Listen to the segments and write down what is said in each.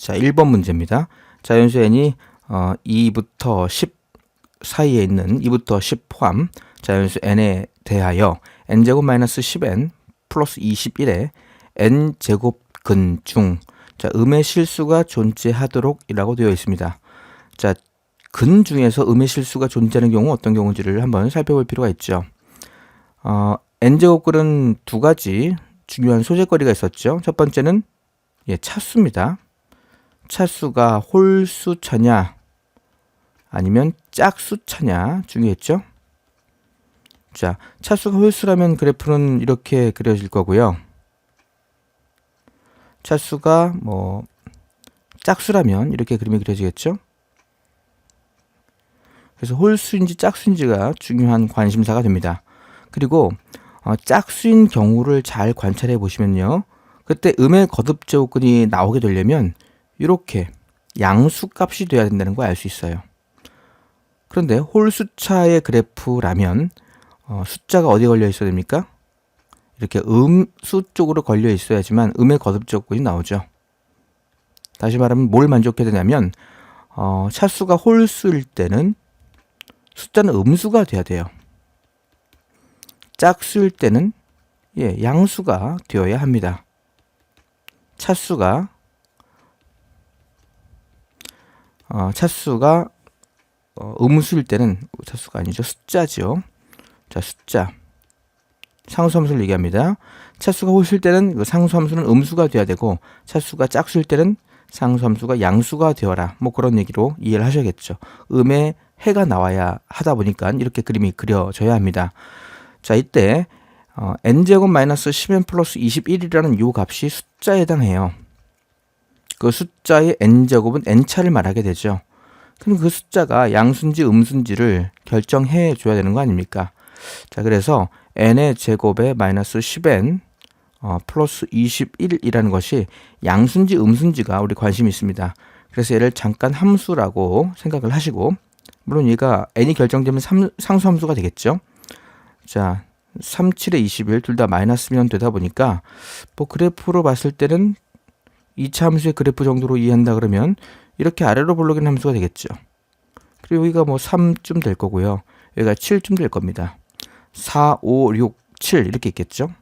자, 1번 문제입니다. 자연수 n이 2부터 10 사이에 있는 2부터 10 포함 자연수 n에 대하여 n제곱 마이너스 10n 플러스 21에 n제곱근 중 자, 음의 실수가 존재하도록 이라고 되어 있습니다. 자, 근 중에서 음의 실수가 존재하는 경우 어떤 경우인지를 한번 살펴볼 필요가 있죠. n제곱근은 두 가지 중요한 소재거리가 있었죠. 첫 번째는 차수입니다. 차수가 홀수차냐 아니면 짝수차냐 중요했죠. 자, 차수가 홀수라면 그래프는 이렇게 그려질 거고요. 차수가 짝수라면 이렇게 그림이 그려지겠죠. 그래서 홀수인지 짝수인지가 중요한 관심사가 됩니다. 그리고 짝수인 경우를 잘 관찰해 보시면요. 그때 음의 거듭제곱근이 나오게 되려면 이렇게 양수값이 돼야 된다는 걸 알 수 있어요. 그런데 홀수차의 그래프라면 숫자가 어디에 걸려 있어야 됩니까? 이렇게 음수 쪽으로 걸려 있어야지만 음의 거듭제곱근이 나오죠. 다시 말하면 뭘 만족해야 되냐면 차수가 홀수일 때는 숫자는 음수가 돼야 돼요. 짝수일 때는 양수가 되어야 합니다. 차수가 음수일 때는 차수가 아니죠. 숫자죠. 자, 숫자. 상수함수를 얘기합니다. 차수가 홀수일 때는 그 상수함수는 음수가 돼야 되고 차수가 짝수일 때는 상수함수가 양수가 되어라. 그런 얘기로 이해를 하셔야겠죠. 음에 해가 나와야 하다 보니까 이렇게 그림이 그려져야 합니다. 자, 이때 n제곱 마이너스 10n 플러스 21이라는 요 값이 숫자에 해당해요. 그 숫자의 n제곱은 n차를 말하게 되죠. 그럼 그 숫자가 양수인지 음수인지를 결정해 줘야 되는 거 아닙니까? 자, 그래서 n의 제곱에 마이너스 10n 플러스 21이라는 것이 양수인지 음수인지가 우리 관심이 있습니다. 그래서 얘를 잠깐 함수라고 생각을 하시고, 물론 얘가 n이 결정되면 상수함수가 되겠죠. 자, 3, 7에 21 둘 다 마이너스면 되다 보니까 그래프로 봤을 때는 2차 함수의 그래프 정도로 이해한다 그러면 이렇게 아래로 볼록인 함수가 되겠죠. 그리고 여기가 3쯤 될 거고요. 여기가 7쯤 될 겁니다. 4, 5, 6, 7 이렇게 있겠죠.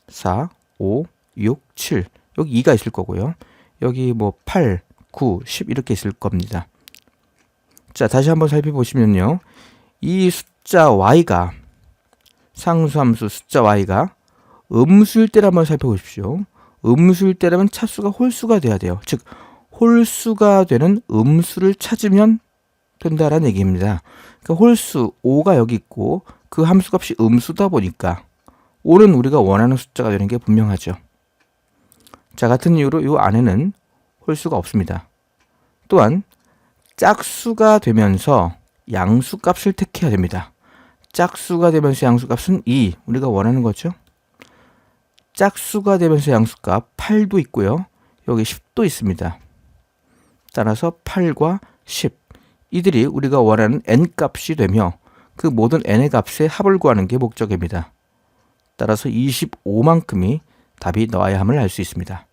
4, 5, 6, 7 여기 2가 있을 거고요. 여기 8, 9, 10 이렇게 있을 겁니다. 자, 다시 한번 살펴보시면요. 이 숫자 y가 상수함수 숫자 y가 음수일 때를 한번 살펴보십시오. 음수일 때라면 차수가 홀수가 돼야 돼요. 즉 홀수가 되는 음수를 찾으면 된다라는 얘기입니다. 그러니까 홀수 5가 여기 있고 그 함수값이 음수다 보니까 5는 우리가 원하는 숫자가 되는 게 분명하죠. 자, 같은 이유로 이 안에는 홀수가 없습니다. 또한 짝수가 되면서 양수값을 택해야 됩니다. 짝수가 되면서 양수값은 2, 우리가 원하는 거죠. 짝수가 되면서 양수값 8도 있고요. 여기 10도 있습니다. 따라서 8과 10 이들이 우리가 원하는 n값이 되며 그 모든 n의 값의 합을 구하는 게 목적입니다. 따라서 25만큼이 답이 나와야 함을 알 수 있습니다.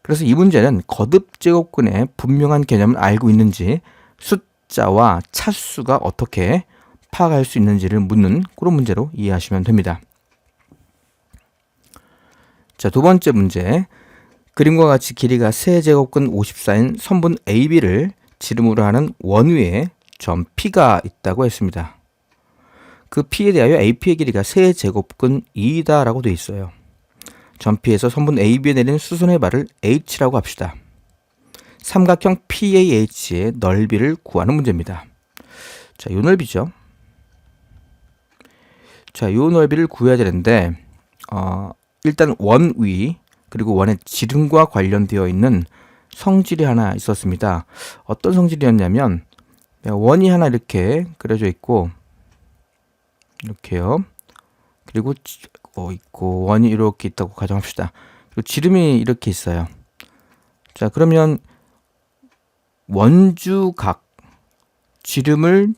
그래서 이 문제는 거듭제곱근의 분명한 개념을 알고 있는지 숫자와 차수가 어떻게 파악할 수 있는지를 묻는 그런 문제로 이해하시면 됩니다. 자, 두 번째 문제. 그림과 같이 길이가 세제곱근 54인 선분 AB를 지름으로 하는 원 위에 점 P가 있다고 했습니다. 그 P에 대하여 AP의 길이가 세제곱근 2이다 라고 되어 있어요. 점 P에서 선분 AB에 내리는 수선의 발을 H라고 합시다. 삼각형 PAH의 넓이를 구하는 문제입니다. 자, 요 넓이죠. 자, 요 넓이를 구해야 되는데 일단 원 위 그리고 원의 지름과 관련되어 있는 성질이 하나 있었습니다. 어떤 성질이었냐면 원이 하나 이렇게 그려져 있고 이렇게요. 그리고 있고 원이 이렇게 있다고 가정합시다. 그리고 지름이 이렇게 있어요. 자, 그러면 원주각 지름을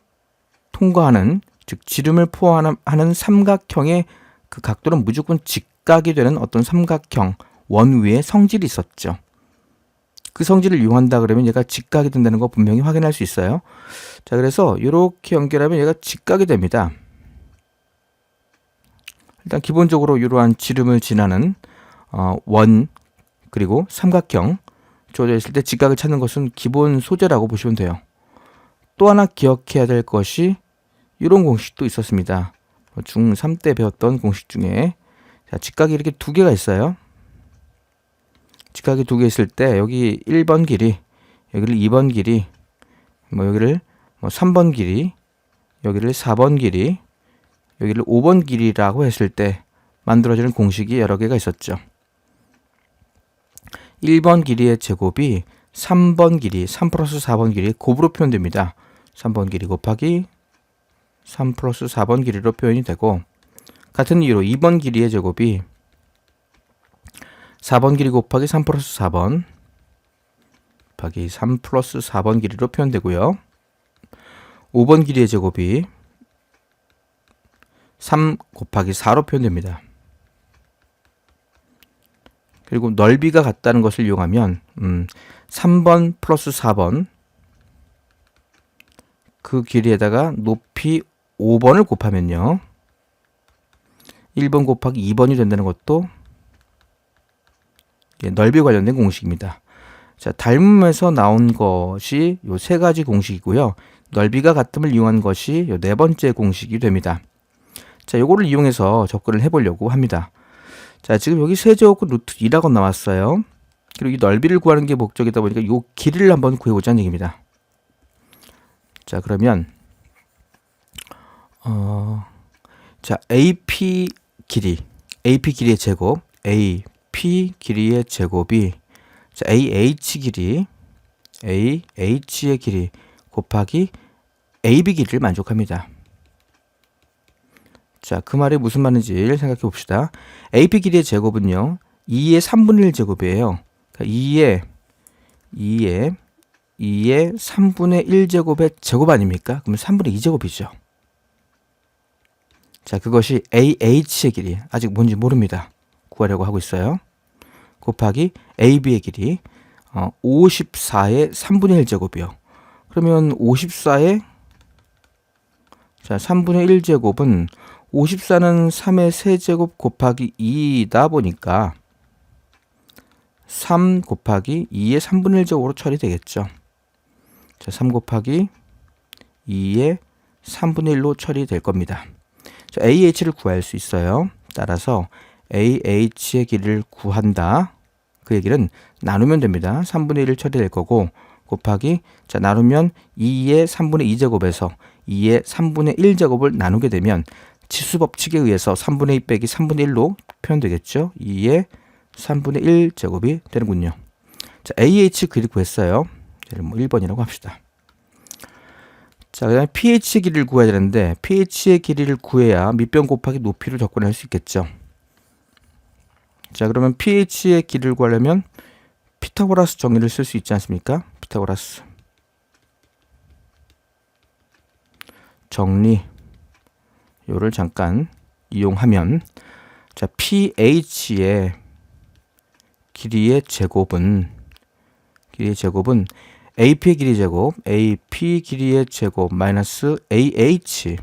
통과하는 즉 지름을 포함하는 삼각형의 그 각도는 무조건 직각이 되는 어떤 삼각형 원 위에 성질이 있었죠. 그 그 성질을 이용한다 그러면 얘가 직각이 된다는 거 분명히 확인할 수 있어요. 자, 그래서 이렇게 연결하면 얘가 직각이 됩니다. 일단 기본적으로 이러한 지름을 지나는 원 그리고 삼각형 주어져 있을 때 직각을 찾는 것은 기본 소재라고 보시면 돼요. 또 하나 기억해야 될 것이 이런 공식도 있었습니다. 중3 때 배웠던 공식 중에 자, 직각이 이렇게 두 개가 있어요. 직각이 두 개 있을 때 여기 1번 길이, 여기를 2번 길이, 여기를 3번 길이, 여기를 4번 길이, 여기를 5번 길이라고 했을 때 만들어지는 공식이 여러 개가 있었죠. 1번 길이의 제곱이 3번 길이, 3 플러스 4번 길이 곱으로 표현됩니다. 3번 길이 곱하기 3 플러스 4번 길이로 표현이 되고, 같은 이유로 2번 길이의 제곱이 4번 길이 곱하기 3 플러스 4번 곱하기 3 플러스 4번 길이로 표현되고요. 5번 길이의 제곱이 3 곱하기 4로 표현됩니다. 그리고 넓이가 같다는 것을 이용하면 3번 플러스 4번 그 길이에다가 높이 5번을 곱하면요. 1번 곱하기 2번이 된다는 것도 넓이 관련된 공식입니다. 자, 닮음에서 나온 것이 요 세 가지 공식이고요. 넓이가 같음을 이용한 것이 요 네 번째 공식이 됩니다. 자, 요거를 이용해서 접근을 해보려고 합니다. 자, 지금 여기 세제곱근 루트 2라고 나왔어요. 그리고 이 넓이를 구하는 게 목적이다 보니까 요 길이를 한번 구해보자는 얘기입니다. 자, 그러면 자, AP 길이의 제곱, AP 길이의 제곱이 자, AH의 길이 곱하기 AB 길이를 만족합니다. 자, 그 말이 무슨 말인지 생각해 봅시다. AP 길이의 제곱은요, 2의 3분의 1 제곱이에요. 그러니까 2의 3분의 1 제곱의 제곱 아닙니까? 그러면 3분의 2 제곱이죠. 자, 그것이 AH의 길이, 아직 뭔지 모릅니다. 구하려고 하고 있어요. 곱하기 AB의 길이 54의 3분의 1 제곱이요. 그러면 54의 자, 3분의 1 제곱은 54는 3의 세제곱 곱하기 2이다 보니까 3 곱하기 2의 3분의 1 제곱으로 처리되겠죠. 자, 3 곱하기 2의 3분의 1로 처리될 겁니다. 자, AH를 구할 수 있어요. 따라서 AH의 길이를 구한다. 그 얘기는 나누면 됩니다. 3분의 1을 처리될 거고 곱하기 자, 나누면 2의 3분의 2 제곱에서 2의 3분의 1 제곱을 나누게 되면 치수 법칙에 의해서 3분의 2 빼기 3분의 1로 표현되겠죠. 2의 3분의 1 제곱이 되는군요. 자, AH 길이 구했어요. 얘를 1번이라고 합시다. 자, 그다음에 PH의 길이를 구해야 되는데 PH의 길이를 구해야 밑변 곱하기 높이를 접근할 수 있겠죠. 자, 그러면 PH의 길이를 구하려면 피타고라스 정리를 쓸 수 있지 않습니까? 피타고라스 정리 요를 잠깐 이용하면 자, PH의 길이의 제곱은 AP의 길이 제곱, AP 길이의 제곱 마이너스 AH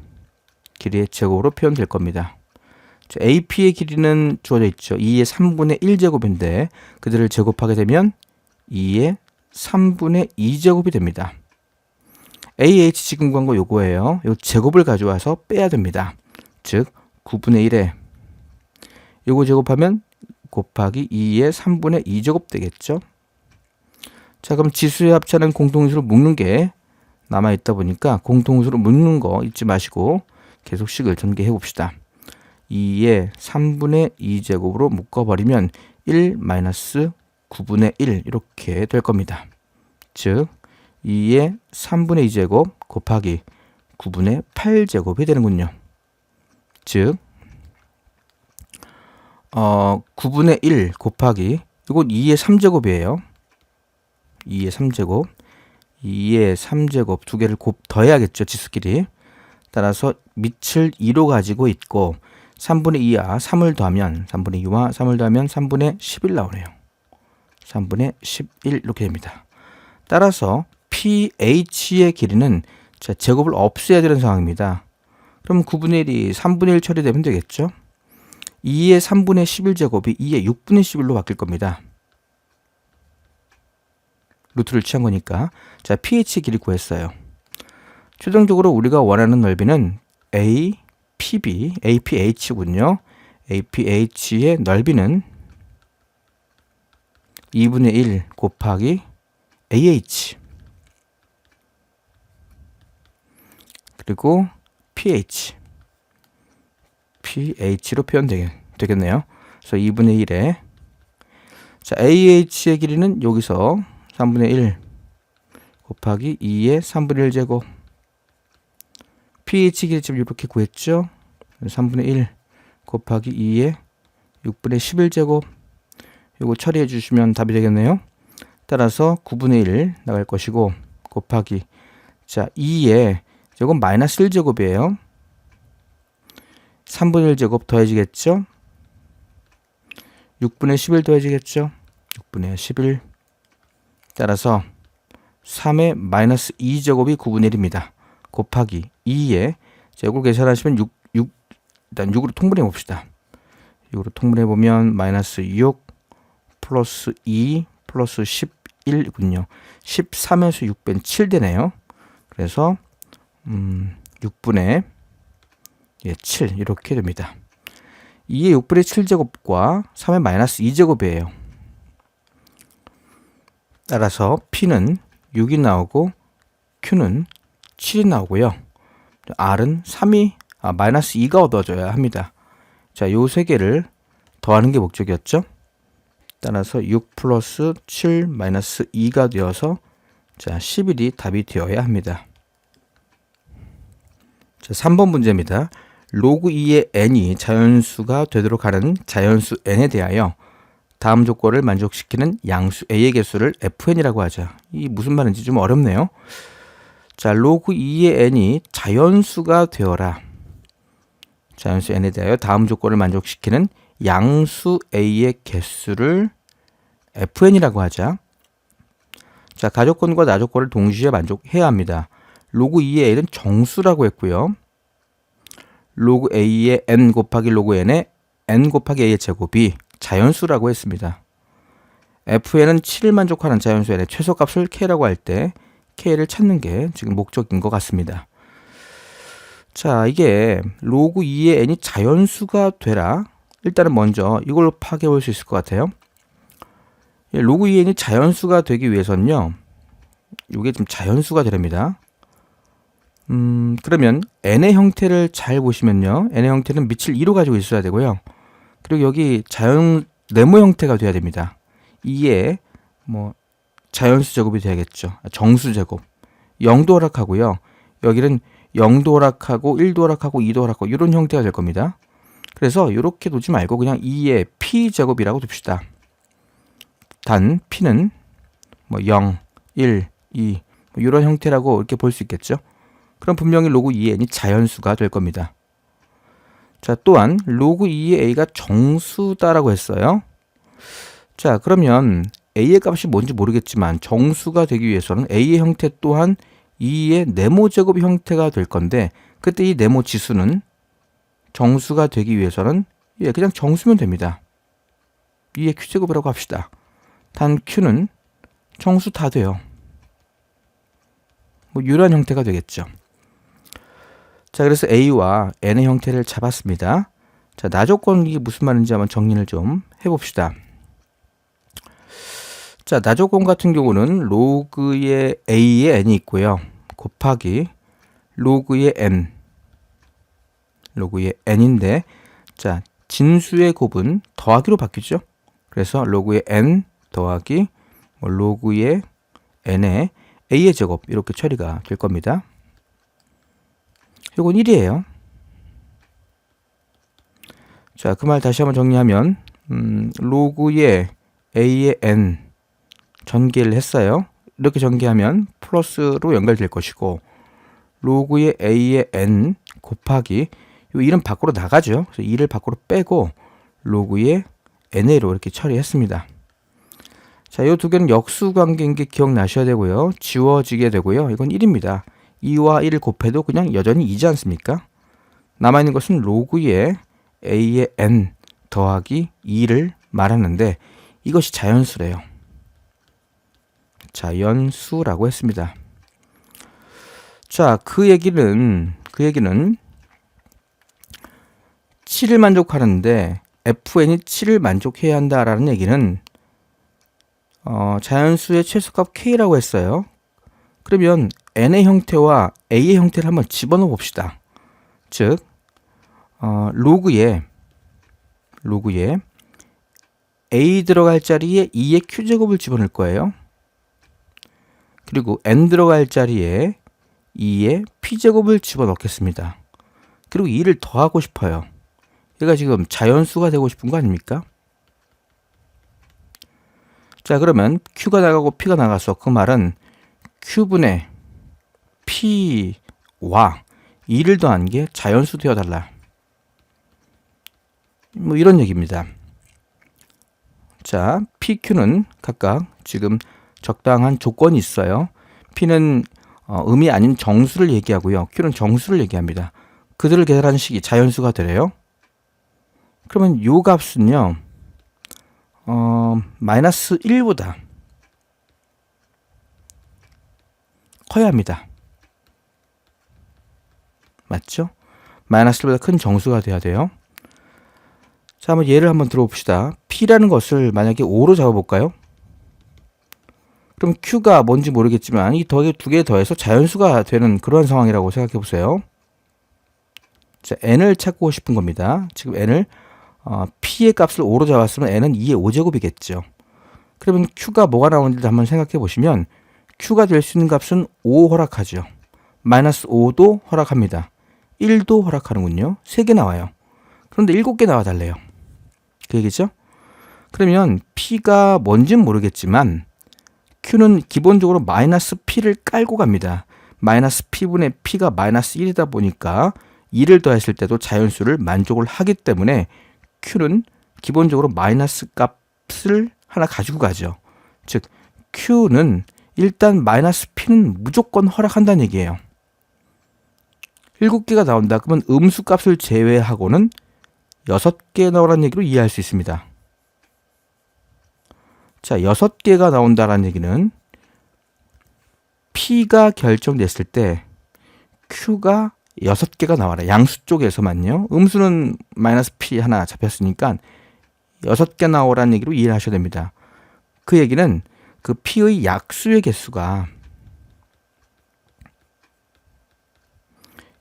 길이의 제곱으로 표현될 겁니다. 자, AP의 길이는 주어져 있죠. 2의 3분의 1 제곱인데 그들을 제곱하게 되면 2의 3분의 2 제곱이 됩니다. AH 지금 구한 거 요거예요. 요 제곱을 가져와서 빼야 됩니다. 즉 9분의 1에 요거 제곱하면 곱하기 2의 3분의 2 제곱 되겠죠. 자, 그럼 지수의 합차는 공통수로 묶는 게 남아있다 보니까 공통수로 묶는 거 잊지 마시고 계속 식을 전개해 봅시다. 2의 3분의 2 제곱으로 묶어버리면 1 마이너스 9분의 1 이렇게 될 겁니다. 즉 2의 3분의 2 제곱 곱하기 9분의 8 제곱이 되는군요. 즉 9분의 1 곱하기 이건 2의 3제곱이에요. 2의 3제곱 2의 3제곱 두 개를 더해야겠죠. 지수끼리. 따라서 밑을 2로 가지고 있고 3분의 2와 3을 더하면 3분의 2와 3을 더하면 3분의 11 나오네요. 3분의 11 이렇게 됩니다. 따라서 pH의 길이는 자, 제곱을 없애야 되는 상황입니다. 그럼 9분의 1이 3분의 1 처리되면 되겠죠? 2의 3분의 11제곱이 2의 6분의 11로 바뀔 겁니다. 루트를 취한 거니까. 자, pH 길이 구했어요. 최종적으로 우리가 원하는 넓이는 APH군요. APH의 넓이는 2분의 1 곱하기 AH 그리고 PH로 표현되겠네요. 그래서 2분의 1에 자, AH의 길이는 여기서 3분의 1 곱하기 2의 3분의 1제곱 pH 길이집을 이렇게 구했죠. 3분의 1 곱하기 2의 6분의 11제곱 이거 처리해 주시면 답이 되겠네요. 따라서 9분의 1 나갈 것이고 곱하기 자 2에 이건 마이너스 1제곱이에요. 3분의 1제곱 더해지겠죠. 6분의 11 더해지겠죠. 6분의 11 따라서 3의 마이너스 2제곱이 9분의 1입니다. 곱하기 2에 제곱 계산하시면 6 일단 6으로 통분해 봅시다. 6으로 통분해 보면 마이너스 6 플러스 2 플러스 11이군요. 13에서 6 빼면 7 되네요. 그래서 6분의 7 이렇게 됩니다. 2의 6분의 7제곱과 3의 마이너스 2제곱이에요. 따라서 P는 6이 나오고 Q는 7이 나오고요. R은 마이너스 2가 얻어져야 합니다. 자, 요 세 개를 더하는 게 목적이었죠. 따라서 6 플러스 7 마이너스 2가 되어서 자, 11이 답이 되어야 합니다. 자, 3번 문제입니다. 로그 2의 n이 자연수가 되도록 하는 자연수 n에 대하여 다음 조건을 만족시키는 양수 a의 개수를 fn이라고 하자. 이 무슨 말인지 좀 어렵네요. 자, 로그 2의 n이 자연수가 되어라. 자연수 n에 대하여 다음 조건을 만족시키는 양수 a의 개수를 fn이라고 하자. 자, 가조건과 나조건을 동시에 만족해야 합니다. 로그 2의 a는 정수라고 했고요. 로그 a의 n 곱하기 로그 n의 n 곱하기 a의 제곱이 자연수라고 했습니다. fn은 7을 만족하는 자연수 n의 최소값을 k라고 할 때 k를 찾는 게 지금 목적인 것 같습니다. 자, 이게 로그 2의 n이 자연수가 되라. 일단은 먼저 이걸로 파악해 볼 수 있을 것 같아요. 로그 2의 n이 자연수가 되기 위해서는요. 이게 좀 자연수가 되랍니다. 그러면 n의 형태를 잘 보시면요. n의 형태는 밑을 2로 가지고 있어야 되고요. 그리고 여기 네모 형태가 돼야 됩니다. 2에 자연수 제곱이 돼야겠죠. 정수 제곱. 0도 허락하고요. 여기는 0도 허락하고 1도 허락하고 2도 허락하고 이런 형태가 될 겁니다. 그래서 이렇게 두지 말고 그냥 2의 p 제곱이라고 둡시다. 단 p는 0, 1, 2 이런 형태라고 이렇게 볼 수 있겠죠. 그럼 분명히 로그 2의 n이 자연수가 될 겁니다. 자, 또한 로그 2의 a가 정수다라고 했어요. 자, 그러면 a의 값이 뭔지 모르겠지만 정수가 되기 위해서는 a의 형태 또한 2의 네모 제곱 형태가 될 건데 그때 이 네모 지수는 정수가 되기 위해서는 그냥 정수면 됩니다. 2의 q제곱이라고 합시다. 단 q는 정수 다 돼요. 이러한 형태가 되겠죠. 자, 그래서 a와 n의 형태를 잡았습니다. 자, 나조건 이게 무슨 말인지 한번 정리를 좀 해봅시다. 자, 나조건 같은 경우는 로그의 a의 n이 있고요. 곱하기 로그의 n인데 자, 진수의 곱은 더하기로 바뀌죠. 그래서 로그의 n 더하기 로그의 n의 a의 제곱 이렇게 처리가 될 겁니다. 이건 1이에요. 자, 그 말 다시 한번 정리하면 로그의 a의 n 전개를 했어요. 이렇게 전개하면 플러스로 연결될 것이고 로그의 a의 n 곱하기 이 1은 밖으로 나가죠. 그래서 2를 밖으로 빼고 로그의 na로 이렇게 처리했습니다. 자, 이 두 개는 역수 관계인 게 기억나셔야 되고요. 지워지게 되고요. 이건 1입니다. 2와 1을 곱해도 그냥 여전히 2지 않습니까? 남아있는 것은 로그의 a의 n 더하기 2를 말하는데 이것이 자연수래요. 자연수라고 했습니다. 자, 그 얘기는 7을 만족하는데 fn이 7을 만족해야 한다라는 얘기는 자연수의 최소값 k라고 했어요. 그러면 n의 형태와 a의 형태를 한번 집어넣어 봅시다. 즉 로그에 a 들어갈 자리에 2의 q제곱을 집어넣을 거예요. 그리고 n 들어갈 자리에 2의 p제곱을 집어넣겠습니다. 그리고 2를 더하고 싶어요. 얘가 지금 자연수가 되고 싶은 거 아닙니까? 자, 그러면 q가 나가고 p가 나가서 그 말은 q분의 p와 2를 더한 게 자연수 되어달라. 뭐 이런 얘기입니다. 자, pq는 각각 지금 적당한 조건이 있어요. p는 음이 아닌 정수를 얘기하고요. q는 정수를 얘기합니다. 그들을 계산하는 식이 자연수가 되래요. 그러면 요 값은요. 마이너스 1보다 커야 합니다. 맞죠? 마이너스 1보다 큰 정수가 돼야 돼요. 자, 한번 예를 한번 들어봅시다. p라는 것을 만약에 5로 잡아볼까요? 그럼 q가 뭔지 모르겠지만 이 더하기 두 개 더해서 자연수가 되는 그런 상황이라고 생각해 보세요. 자, n을 찾고 싶은 겁니다. 지금 n을 p의 값을 5로 잡았으면 n은 2의 5제곱이겠죠. 그러면 q가 뭐가 나오는지 한번 생각해 보시면 q가 될 수 있는 값은 5 허락하죠. 마이너스 5도 허락합니다. 1도 허락하는군요. 3개 나와요. 그런데 7개 나와달래요. 그 얘기죠? 그러면 p가 뭔지는 모르겠지만 q는 기본적으로 마이너스 p를 깔고 갑니다. 마이너스 p분의 p가 마이너스 1이다 보니까 2를 더했을 때도 자연수를 만족을 하기 때문에 q는 기본적으로 마이너스 값을 하나 가지고 가죠. 즉 q는 일단 마이너스 p는 무조건 허락한다는 얘기예요. 7개가 나온다. 그러면 음수 값을 제외하고는 6개 나오라는 얘기로 이해할 수 있습니다. 자, 6개가 나온다라는 얘기는 p가 결정됐을 때 q가 6개가 나와라. 양수 쪽에서만요. 음수는 마이너스 p 하나 잡혔으니까 6개 나오라는 얘기로 이해를 하셔야 됩니다. 그 얘기는 그 p의 약수의 개수가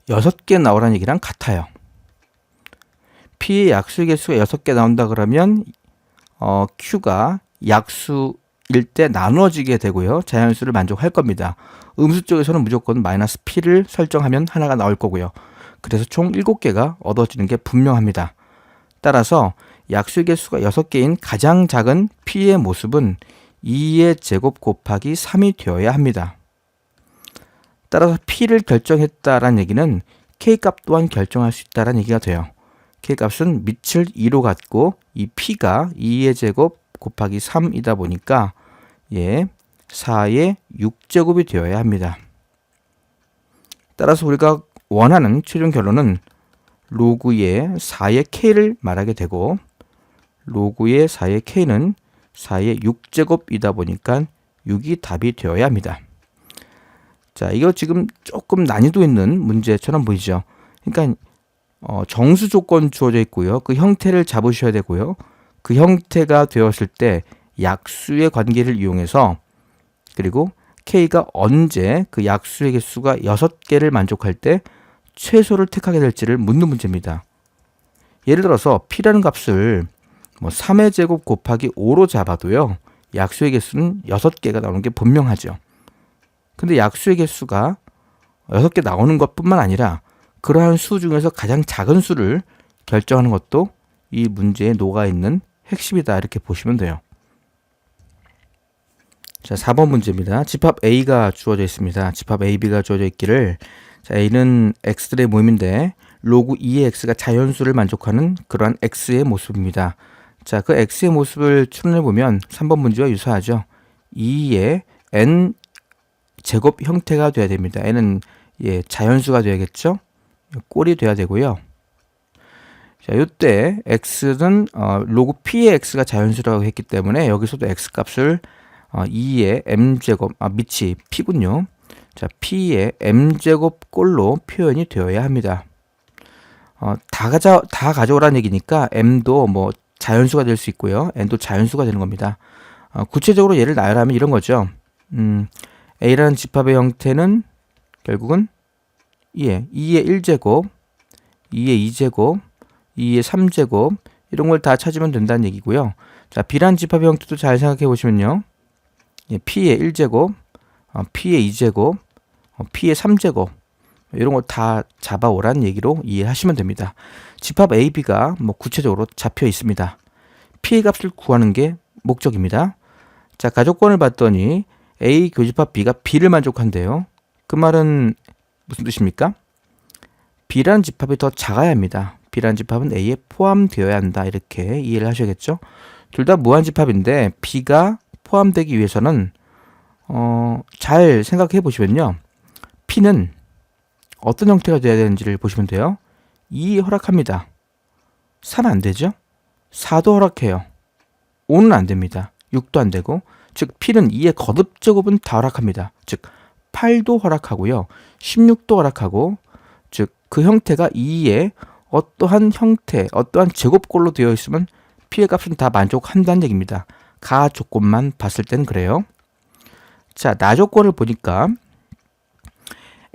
6개 나오라는 얘기랑 같아요. p의 약수의 개수가 6개 나온다 그러면 q가 약수일 때 나누어지게 되고요. 자연수를 만족할 겁니다. 음수 쪽에서는 무조건 마이너스 p를 설정하면 하나가 나올 거고요. 그래서 총 7개가 얻어지는 게 분명합니다. 따라서 약수의 개수가 6개인 가장 작은 p의 모습은 2의 제곱 곱하기 3이 되어야 합니다. 따라서 p를 결정했다라는 얘기는 k값 또한 결정할 수 있다는 얘기가 돼요. k값은 밑을 2로 갖고 이 p가 2의 제곱 곱하기 3이다 보니까 4의 6제곱이 되어야 합니다. 따라서 우리가 원하는 최종 결론은 로그의 4의 k를 말하게 되고 로그의 4의 k는 4의 6제곱이다 보니까 6이 답이 되어야 합니다. 자, 이거 지금 조금 난이도 있는 문제처럼 보이죠. 그러니까 정수 조건 주어져 있고요. 그 형태를 잡으셔야 되고요. 그 형태가 되었을 때 약수의 관계를 이용해서 그리고 k가 언제 그 약수의 개수가 6개를 만족할 때 최소를 택하게 될지를 묻는 문제입니다. 예를 들어서 p라는 값을 3의 제곱 곱하기 5로 잡아도요. 약수의 개수는 6개가 나오는 게 분명하죠. 근데 약수의 개수가 6개 나오는 것뿐만 아니라 그러한 수 중에서 가장 작은 수를 결정하는 것도 이 문제에 녹아있는 핵심이다 이렇게 보시면 돼요. 자, 4번 문제입니다. 집합 A가 주어져 있습니다. 집합 AB가 주어져 있기를 자, A는 X들의 모임인데 로그 2의 X가 자연수를 만족하는 그러한 X의 모습입니다. 자, 그 x의 모습을 추론해 보면 3번 문제와 유사하죠. 2의 n 제곱 형태가 돼야 됩니다. n은 자연수가 돼야겠죠. 꼴이 돼야 되고요. 자, 이때 x는 로그 p의 x가 자연수라고 했기 때문에 여기서도 x 값을 2의 m제곱, 밑이 p군요. 자, p의 m제곱 꼴로 표현이 되어야 합니다. 다 가져오라는 얘기니까 m도 뭐 자연수가 될 수 있고요. n도 자연수가 되는 겁니다. 구체적으로 예를 나열하면 이런 거죠. a라는 집합의 형태는 결국은 2의 1제곱, 2의 2제곱, 2의 3제곱 이런 걸 다 찾으면 된다는 얘기고요. 자, b라는 집합의 형태도 잘 생각해 보시면요. p의 1제곱, p의 2제곱, p의 3제곱 이런 거 다 잡아오라는 얘기로 이해하시면 됩니다. 집합 A, B가 뭐 구체적으로 잡혀 있습니다. P의 값을 구하는 게 목적입니다. 자, 가족권을 봤더니 A 교집합 B가 B를 만족한대요. 그 말은 무슨 뜻입니까? B라는 집합이 더 작아야 합니다. B라는 집합은 A에 포함되어야 한다. 이렇게 이해를 하셔야겠죠? 둘 다 무한집합인데 B가 포함되기 위해서는 잘 생각해 보시면요. P는 어떤 형태가 돼야 되는지를 보시면 돼요. 2 허락합니다. 3 안 되죠? 4도 허락해요. 5는 안 됩니다. 6도 안 되고, 즉 P는 2의 거듭제곱은 다 허락합니다. 즉 8도 허락하고요. 16도 허락하고, 즉 그 형태가 2의 어떠한 형태, 어떠한 제곱꼴로 되어 있으면 P의 값은 다 만족한다는 얘기입니다. 가 조건만 봤을 때는 그래요. 자, 나 조건을 보니까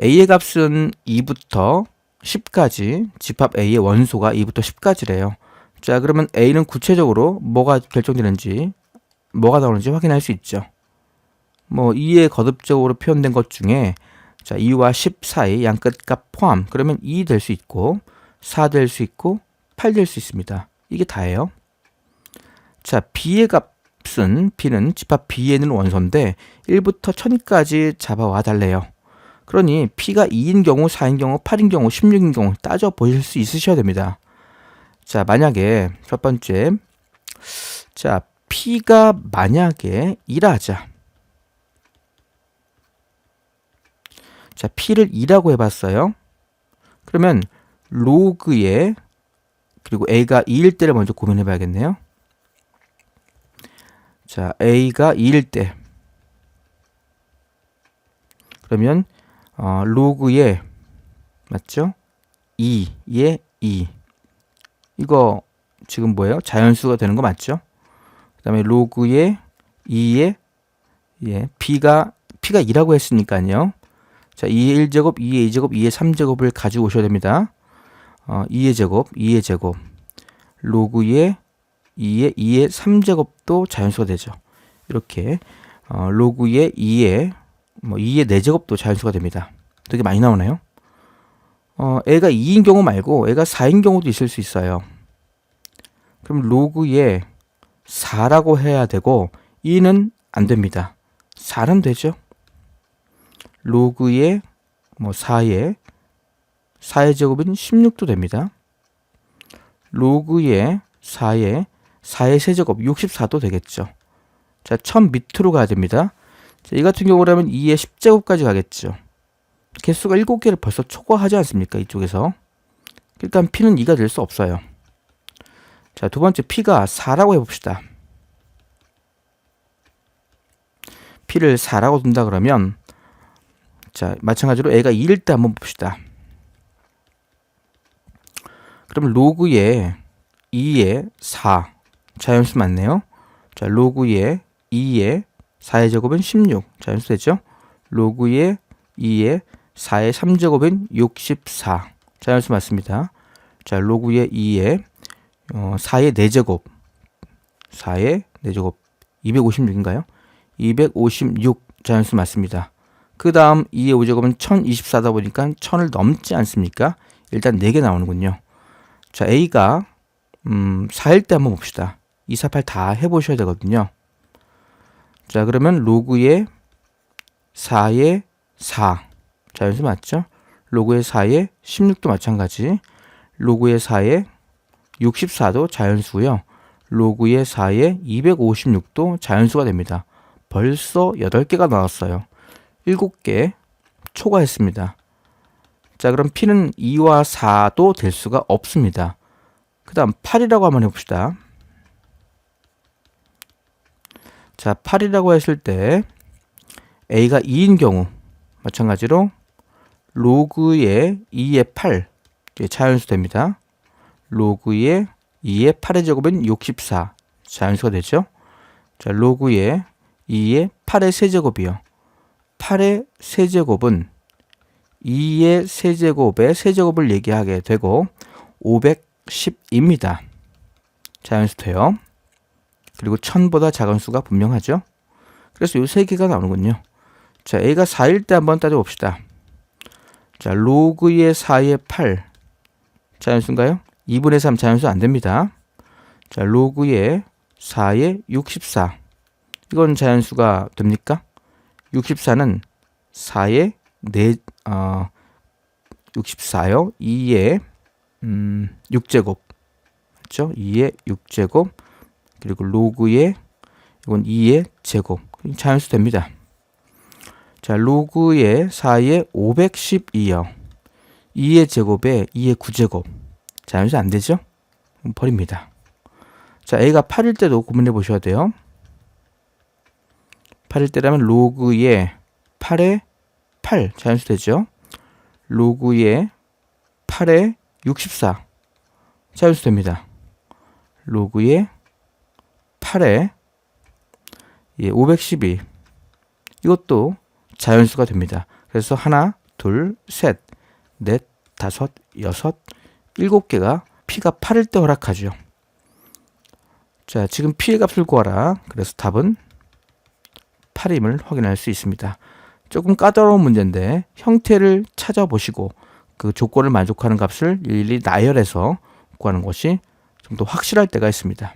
A의 값은 2부터 10까지, 집합 A의 원소가 2부터 10까지래요. 자, 그러면 A는 구체적으로 뭐가 결정되는지, 뭐가 나오는지 확인할 수 있죠. 뭐 2의 거듭적으로 표현된 것 중에 자, 2와 10 사이 양 끝값 포함, 그러면 2 될 수 있고 4 될 수 있고 8 될 수 있습니다. 이게 다예요. 자, B의 값은 B는 집합 B에 있는 원소인데 1부터 1000까지 잡아와 달래요. 그러니 P가 2인 경우, 4인 경우, 8인 경우, 16인 경우 따져 보실 수 있으셔야 됩니다. 자, 만약에 첫 번째, 자, P가 만약에 2라 하자. 자, P를 2라고 해봤어요. 그러면 로그에, 그리고 A가 2일 때를 먼저 고민해 봐야겠네요. 자, A가 2일 때. 그러면 로그에, 맞죠? 2에 2. 이거 지금 뭐예요? 자연수가 되는 거 맞죠? 그 다음에 로그에 2에 B가 2라고 했으니까요. 자, 2의 1제곱, 2의 2제곱, 2의 3제곱을 가지고 오셔야 됩니다. 2의 제곱, 2의 제곱. 로그에 2의 3제곱도 자연수가 되죠. 이렇게 로그에 2의 4제곱도 자연수가 됩니다. 되게 많이 나오나요? 애가 2인 경우 말고 애가 4인 경우도 있을 수 있어요. 그럼 로그에 4라고 해야 되고 2는 안 됩니다. 4는 되죠. 로그에 4의 제곱은 16도 됩니다. 로그에 4의 세제곱 64도 되겠죠. 자, 1000 밑으로 가야 됩니다. 자, 이 같은 경우라면 2의 10제곱까지 가겠죠. 개수가 7개를 벌써 초과하지 않습니까? 이쪽에서. 일단 P는 2가 될 수 없어요. 자, 두 번째 P가 4라고 해봅시다. P를 4라고 둔다 그러면, 자, 마찬가지로 A가 2일 때 한번 봅시다. 그럼 로그에 2의 4 자연수 맞네요. 자, 로그에 2의 4의 제곱은 16 자연수 되죠. 로그에 2의 4의 3제곱은 64 자연수 맞습니다. 자, 로그에 2의 4의 4제곱 4의 4제곱 256인가요? 256 자연수 맞습니다. 그 다음 2의 5제곱은 1024다 보니까 1000을 넘지 않습니까? 일단 4개 나오는군요. 자, A가 4일 때 한번 봅시다. 2, 4, 8 다 해보셔야 되거든요. 자, 그러면 로그에 4의 4 자연수 맞죠? 로그의 4의 16도 마찬가지. 로그의 4의 64도 자연수고요. 로그의 4에 256도 자연수가 됩니다. 벌써 8개가 나왔어요. 7개 초과했습니다. 자, 그럼 P는 2와 4도 될 수가 없습니다. 그 다음 8이라고 한번 해봅시다. 자, 8이라고 했을 때 A가 2인 경우 마찬가지로 로그의 2의 8 자연수 됩니다. 로그의 2의 8의 제곱은 64 자연수가 되죠. 자, 로그의 2의 8의 세제곱이요. 8의 세제곱은 2의 세제곱의 세제곱을 얘기하게 되고 510입니다. 자연수 돼요. 그리고 1000보다 작은 수가 분명하죠. 그래서 이 세 개가 나오는군요. 자, A가 4일 때 한번 따져봅시다. 자, 로그의 4의 8 자연수인가요? 2분의 3 자연수 안 됩니다. 자, 로그의 4의 64 이건 자연수가 됩니까? 64는 4의 64요. 2의 6제곱 맞죠? 2의 6제곱 그리고 로그의 이건 2의 제곱 자연수 됩니다. 자, 로그의 4의 512요. 2의 제곱에 2의 9제곱 자연수 안 되죠? 버립니다. 자, A가 8일 때도 고민해 보셔야 돼요. 8일 때라면 로그의 8의 8 자연수 되죠? 로그의 8의 64 자연수 됩니다. 로그의 8의 512 이것도 자연수가 됩니다. 그래서 하나, 둘, 셋, 넷, 다섯, 여섯, 7개가 P가 8일 때 허락하죠. 자, 지금 P의 값을 구하라. 그래서 답은 8임을 확인할 수 있습니다. 조금 까다로운 문제인데 형태를 찾아보시고 그 조건을 만족하는 값을 일일이 나열해서 구하는 것이 좀 더 확실할 때가 있습니다.